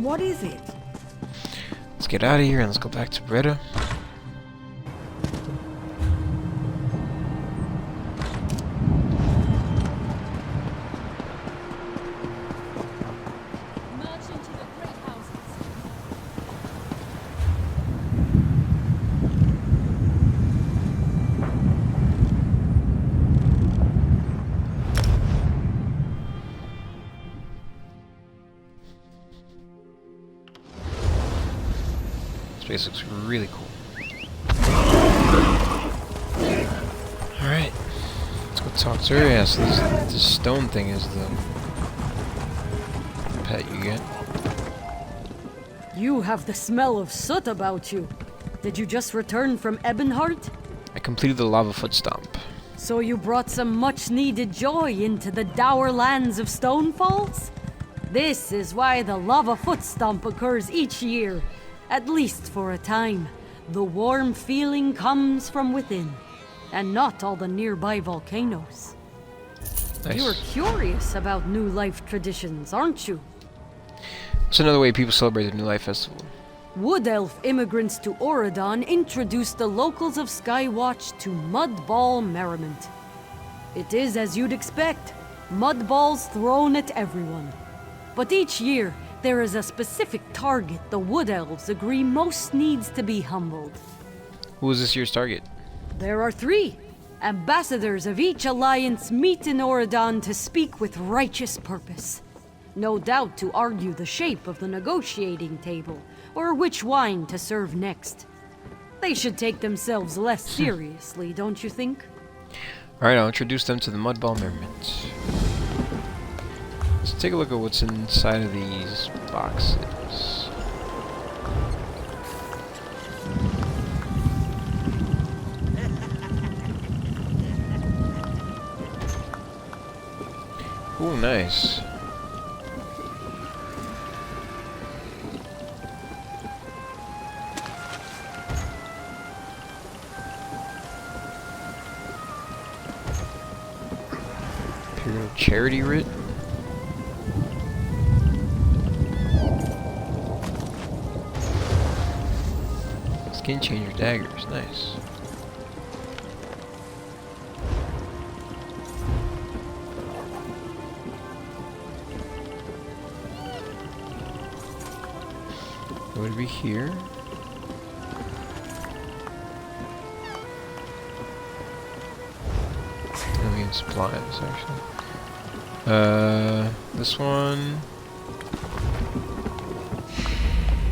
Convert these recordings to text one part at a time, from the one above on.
What is it? Let's get out of here and let's go back to Breda. This looks really cool. Alright. Let's go talk to her. Yeah, so this stone thing is the pet you get. You have the smell of soot about you. Did you just return from Ebonheart? I completed the lava foot stomp. So you brought some much-needed joy into the dour lands of Stonefalls? This is why the lava foot stomp occurs each year. At least for a time. The warm feeling comes from within, and not all the nearby volcanoes. Nice. You're curious about New Life traditions, aren't you? It's another way people celebrate the New Life Festival. Wood Elf immigrants to Auradon introduced the locals of Skywatch to Mud Ball Merriment. It is as you'd expect, mud balls thrown at everyone. But each year, there is a specific target the Wood Elves agree most needs to be humbled. Who is this year's target? There are 3. Ambassadors of each alliance meet in Auradon to speak with righteous purpose. No doubt to argue the shape of the negotiating table, or which wine to serve next. They should take themselves less seriously, don't you think? Alright, I'll introduce them to the Mudball Merriment. Let's take a look at what's inside of these boxes. Ooh, nice. Imperial Charity Writ. Skin changer daggers, nice. It would be here. Alien supplies, actually. This one.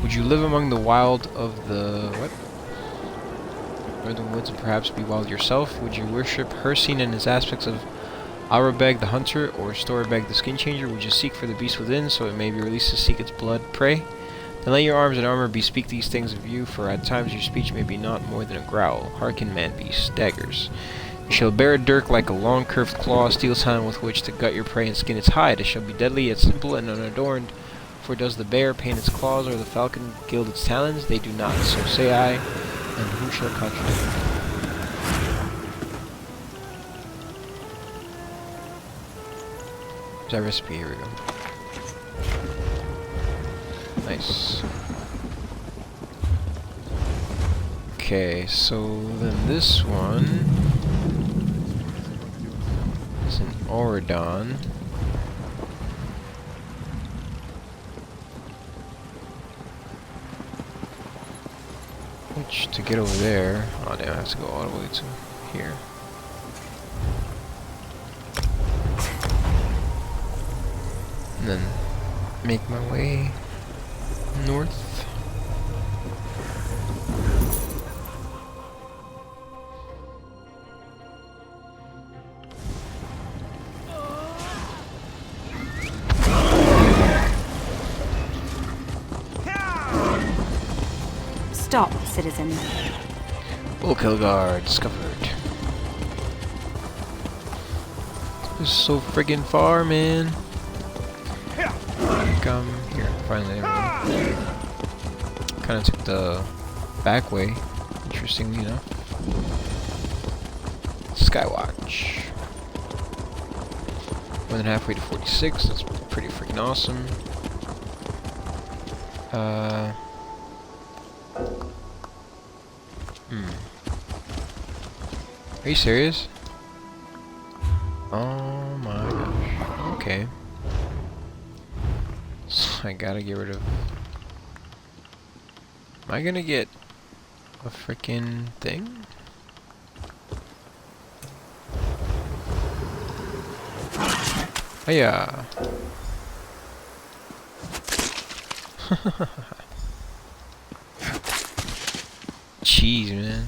Would you live among the wild of the what? Northern woods and perhaps be wild yourself? Would you worship Hircine and his aspects of Arabeg the hunter or Storebeg the skin changer? Would you seek for the beast within so it may be released to seek its blood prey? Then let your arms and armor bespeak these things of you, for at times your speech may be not more than a growl. Hearken, man-beast, daggers. You shall bear a dirk like a long curved claw, steel's hand with which to gut your prey and skin its hide. It shall be deadly yet simple and unadorned. For does the bear paint its claws or the falcon gild its talons? They do not, so say I, and who shall contradict me? There's our recipe, here we go. Nice. Okay, so then this one is in Auradon. Which, to get over there, oh damn, I have to go all the way to here. And then make my way north. Stop, citizen. Kill guard discovered. This is so friggin' far, man. Come here, finally. Kind of took the back way, interestingly enough. Skywatch. More than halfway to 46. That's pretty freaking awesome. Are you serious? Oh my gosh. Okay. So I gotta get rid of... Am I gonna get a freaking thing? Hiya! Jeez, man.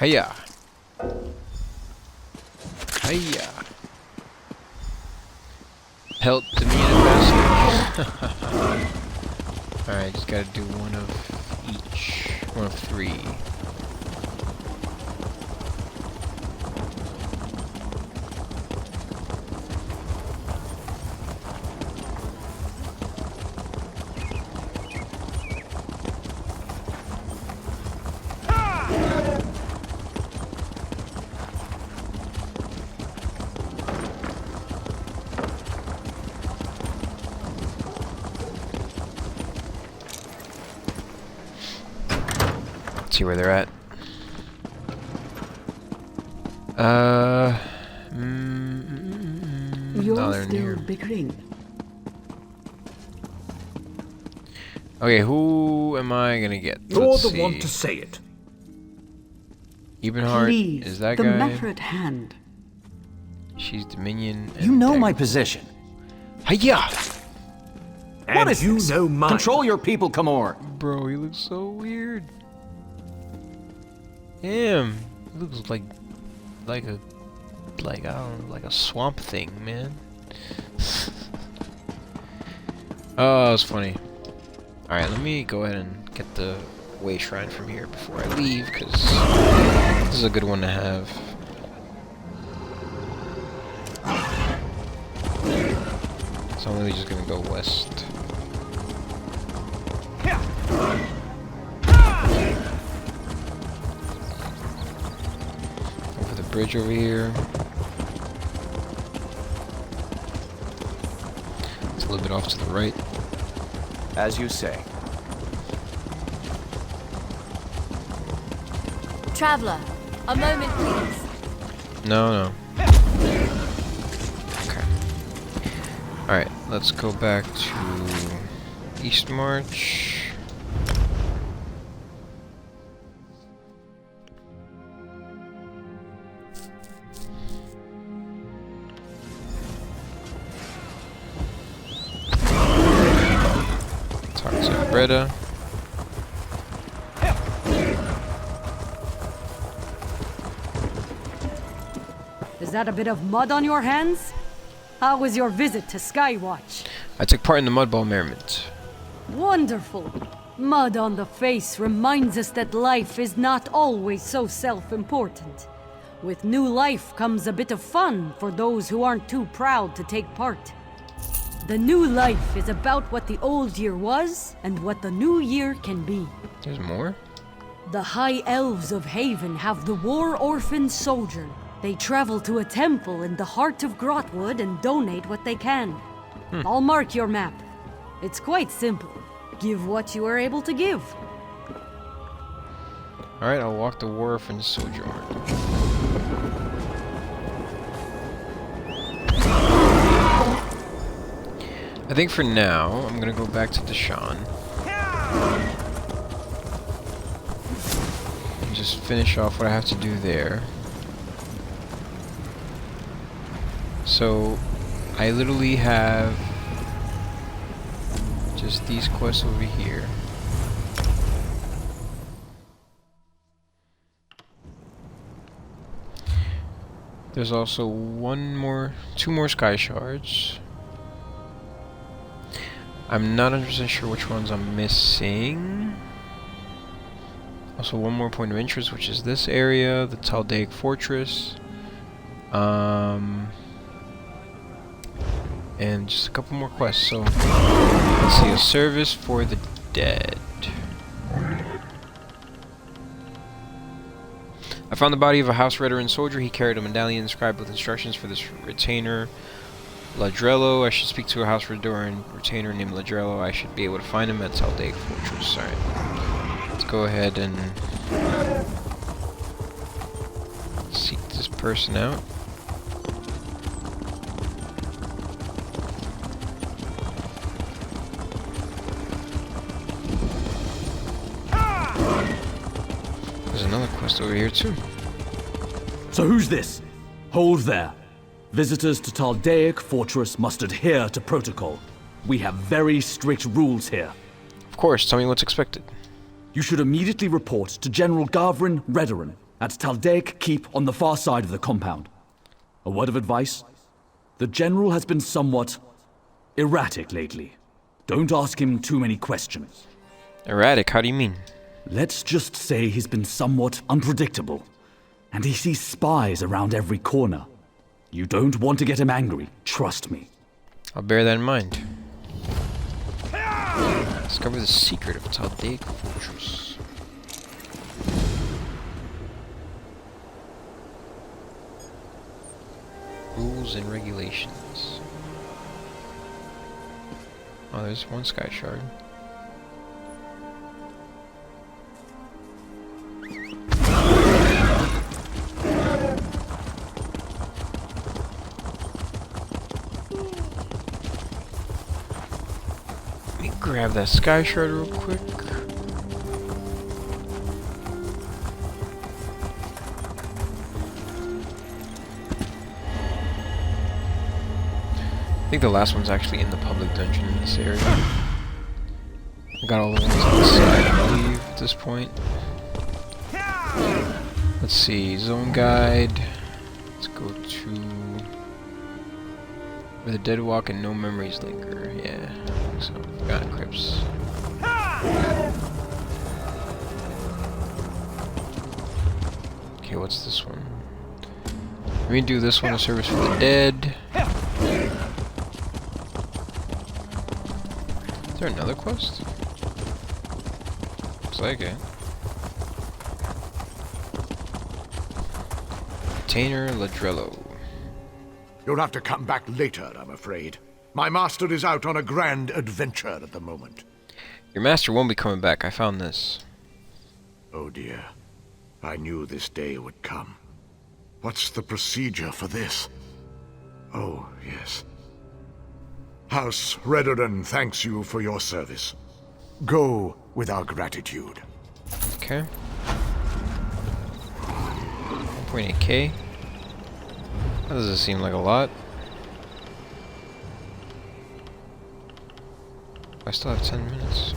Hiya! Hiya! Pelt to me in passage. Alright, just gotta do one of each. One of three. See where they're at. You're still bickering. Okay, who am I gonna get? You're Let's the see. one to say it. Ebonheart Please, is that the guy? matter at hand. She's Dominion. You and know my Daggerfall. position. Hiya! And What is you this? know mine. Control your people, Kamor. Bro, he looks so weird. Damn, he looks like I don't know, like a swamp thing, man. Oh, that was funny. All right, let me go ahead and get the way shrine from here before I leave, because this is a good one to have. So I'm really just gonna go west. Over the bridge over here. It's a little bit off to the right. As you say. Traveler, a moment please. No. Okay. Alright, let's go back to East March. Talk to Breda. Is that a bit of mud on your hands? How was your visit to Skywatch? I took part in the Mudball Merriment. Wonderful. Mud on the face reminds us that life is not always so self-important. With new life comes a bit of fun for those who aren't too proud to take part. The new life is about what the old year was and what the new year can be. There's more? The High Elves of Haven have the War Orphan Sojourn. They travel to a temple in the heart of Grotwood and donate what they can. I'll mark your map. It's quite simple. Give what you are able to give. Alright, I'll walk the wharf and sojourn. I think for now, I'm gonna go back to Deshawn. And just finish off what I have to do there. So, I literally have just these quests over here. There's also two more sky shards. I'm not 100% sure which ones I'm missing. Also, one more point of interest, which is this area, the Tal'Deic Fortress. And just a couple more quests. So, let's see, a service for the dead. I found the body of a house veteran soldier. He carried a medallion inscribed with instructions for this retainer, Lladrelo. I should speak to a house retainer named Lladrelo. I should be able to find him at Tal'Deic Fortress. Alright. Let's go ahead and seek this person out. There's another quest over here too. So who's this? Hold there. Visitors to Tal'Deic Fortress must adhere to protocol. We have very strict rules here. Of course, tell me what's expected. You should immediately report to General Gavrin Redoran at Tal'Deic Keep on the far side of the compound. A word of advice? The General has been somewhat erratic lately. Don't ask him too many questions. Erratic? How do you mean? Let's just say he's been somewhat unpredictable, and he sees spies around every corner. You don't want to get him angry, trust me. I'll bear that in mind. Discover the secret of Tal'Deic Fortress. Rules and regulations. Oh, there's one sky shard. Grab that sky shard real quick. I think the last one's actually in the public dungeon in this area. I got all the ones on the side, I believe, at this point. Let's see, zone guide. Let's go to where the dead walk and no memories linger. Yeah, I think so. Forgotten crypts. Okay, what's this one? Let me do this one, a service for the dead. Is there another quest? Looks like it. Retainer Lladrelo. You'll have to come back later, I'm afraid. My master is out on a grand adventure at the moment. Your master won't be coming back. I found this. Oh dear. I knew this day would come. What's the procedure for this? Oh, yes. House Redoran thanks you for your service. Go with our gratitude. Okay. 1.8k. That doesn't seem like a lot. I still have 10 minutes.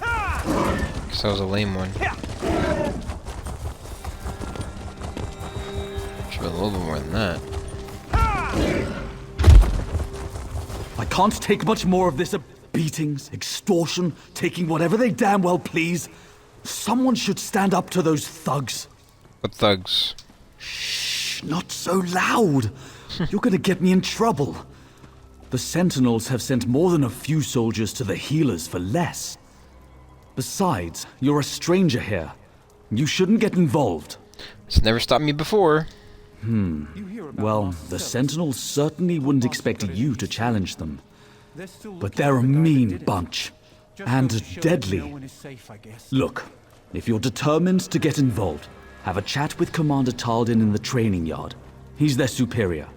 Guess that was a lame one. Should've been a little bit more than that. I can't take much more of this beatings, extortion, taking whatever they damn well please. Someone should stand up to those thugs. What thugs? Shh, not so loud. You're gonna get me in trouble. The Sentinels have sent more than a few soldiers to the healers for less. Besides, you're a stranger here. You shouldn't get involved. It's never stopped me before. Well, the Sentinels certainly wouldn't expect you to challenge them. But they're a mean bunch. And deadly. Look, if you're determined to get involved, have a chat with Commander Taldyn in the training yard. He's their superior.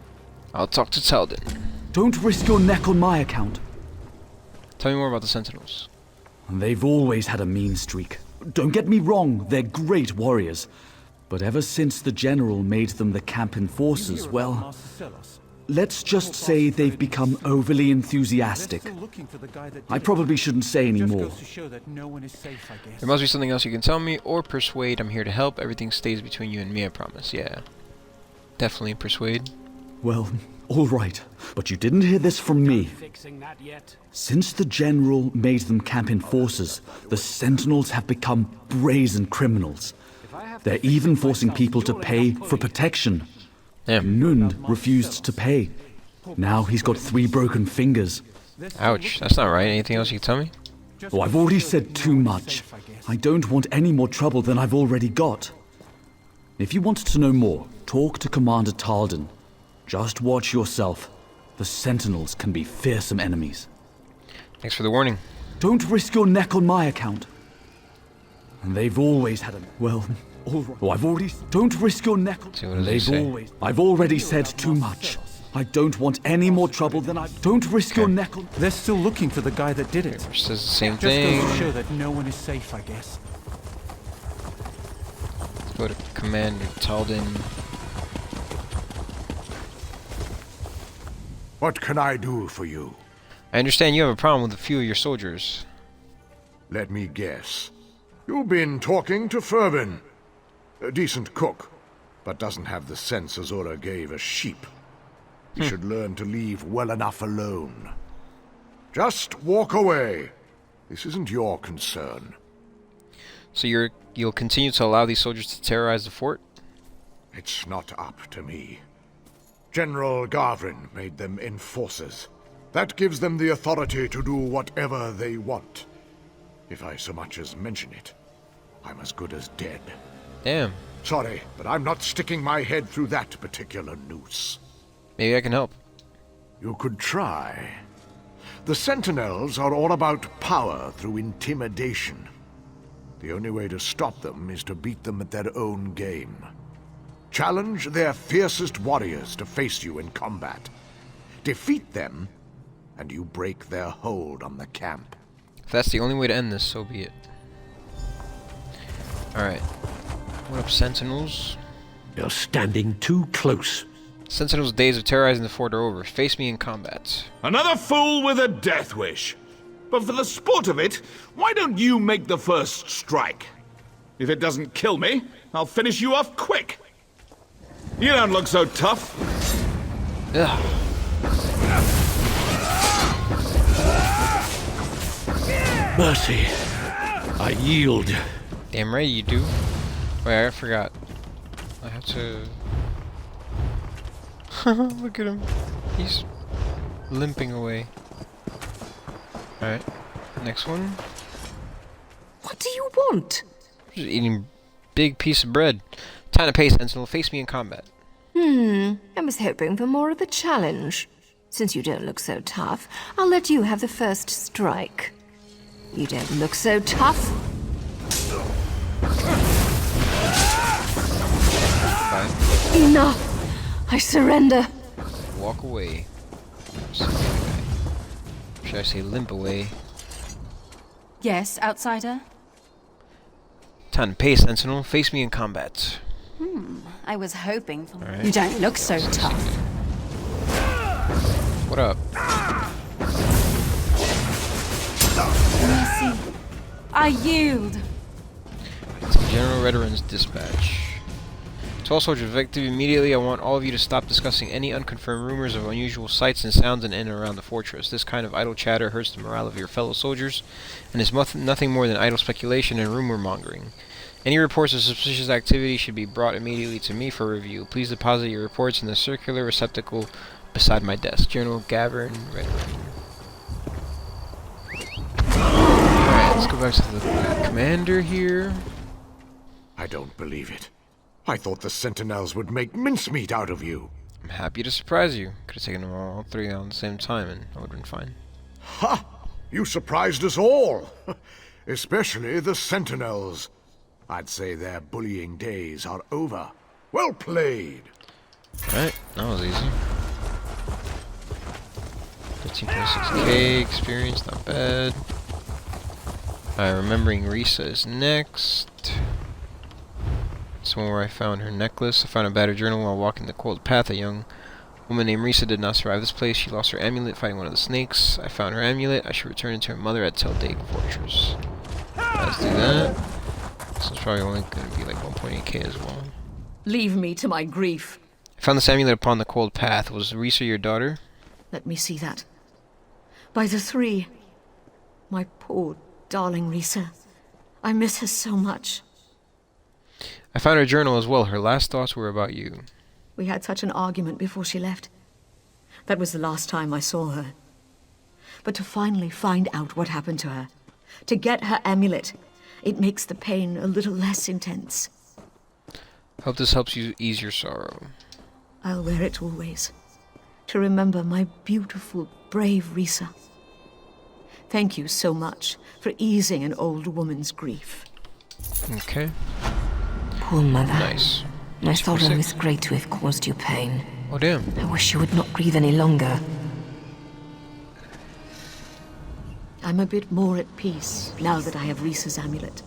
I'll talk to Taldyn. Don't risk your neck on my account. Tell me more about the Sentinels. They've always had a mean streak. Don't get me wrong, they're great warriors. But ever since the General made them the camp enforcers, well, let's just say they've become overly enthusiastic. I probably shouldn't say any more. There must be something else you can tell me, or persuade. I'm here to help. Everything stays between you and me, I promise. Yeah. Definitely persuade. Well, all right. But you didn't hear this from me. Since the General made them camp in forces, the Sentinels have become brazen criminals. They're even forcing people to pay for protection. Nund refused to pay. Now he's got 3 broken fingers. Ouch, that's not right. Anything else you can tell me? Oh, I've already said too much. I don't want any more trouble than I've already got. If you want to know more, talk to Commander Taldyn. Just watch yourself. The Sentinels can be fearsome enemies. Thanks for the warning. Don't risk your neck on my account. And they've always had a... Well, all right. Oh, I've already... Don't risk your neck on... See, what does he say? I've already said too much. I don't want any more trouble than I... Don't risk your neck on... They're still looking for the guy that did it. Which says the same Just thing. goes to show that no one is safe, I guess. Let's go to Commander Taldyn. What can I do for you? I understand you have a problem with a few of your soldiers. Let me guess. You've been talking to Fervin. A decent cook, but doesn't have the sense Azura gave a sheep. He should learn to leave well enough alone. Just walk away. This isn't your concern. So you'll continue to allow these soldiers to terrorize the fort? It's not up to me. General Garvin made them enforcers. That gives them the authority to do whatever they want. If I so much as mention it, I'm as good as dead. Damn. Sorry, but I'm not sticking my head through that particular noose. Maybe I can help. You could try. The Sentinels are all about power through intimidation. The only way to stop them is to beat them at their own game. Challenge their fiercest warriors to face you in combat. Defeat them, and you break their hold on the camp. If that's the only way to end this, so be it. Alright. What up, Sentinels? You're standing too close. Sentinels' days of terrorizing the fort are over. Face me in combat. Another fool with a death wish. But for the sport of it, why don't you make the first strike? If it doesn't kill me, I'll finish you off quick. You don't look so tough. Ugh. Mercy. I yield. Damn right you do. Wait, I forgot. I have to... Look at him. He's limping away. Alright. Next one. What do you want? Just eating a big piece of bread. Time to pay, Sentinel. Face me in combat. I was hoping for more of a challenge. Since you don't look so tough, I'll let you have the first strike. You don't look so tough. Fine. Enough! I surrender. Walk away. Should I say limp away? Yes, outsider? Time to pay, Sentinel. Face me in combat. I was hoping for... Right. You don't look so tough. What up? Mercy. I yield. It's General Rederin's dispatch. To all soldiers, effective immediately, I want all of you to stop discussing any unconfirmed rumors of unusual sights and sounds in and around the fortress. This kind of idle chatter hurts the morale of your fellow soldiers, and is nothing more than idle speculation and rumor-mongering. Any reports of suspicious activity should be brought immediately to me for review. Please deposit your reports in the circular receptacle beside my desk. General Gavin Redering. Alright, let's go back to the commander here. I don't believe it. I thought the Sentinels would make mincemeat out of you. I'm happy to surprise you. Could have taken them all 3 on the same time and I would have been fine. Ha! You surprised us all! Especially the Sentinels. I'd say their bullying days are over. Well played! Alright, that was easy. 15.6k experience, not bad. Alright, remembering Risa is next. It's one where I found her necklace. I found a battered journal while walking the cold path. A young woman named Risa did not survive this place. She lost her amulet fighting one of the snakes. I found her amulet. I should return it to her mother at Tal'Deic Fortress. Let's do that. This is probably only going to be like 1.8k as well. Leave me to my grief. I found this amulet upon the cold path. Was Risa your daughter? Let me see that. By the three. My poor, darling Risa. I miss her so much. I found her journal as well. Her last thoughts were about you. We had such an argument before she left. That was the last time I saw her. But to finally find out what happened to her, to get her amulet, it makes the pain a little less intense. Hope this helps you ease your sorrow. I'll wear it always, to remember my beautiful, brave Risa. Thank you so much for easing an old woman's grief. Okay. Poor mother. Nice. I thought I was great to have caused you pain. Oh, damn. I wish you would not grieve any longer. I'm a bit more at peace now that I have Risa's amulet.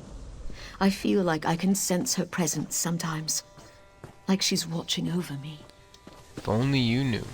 I feel like I can sense her presence sometimes. Like she's watching over me. If only you knew.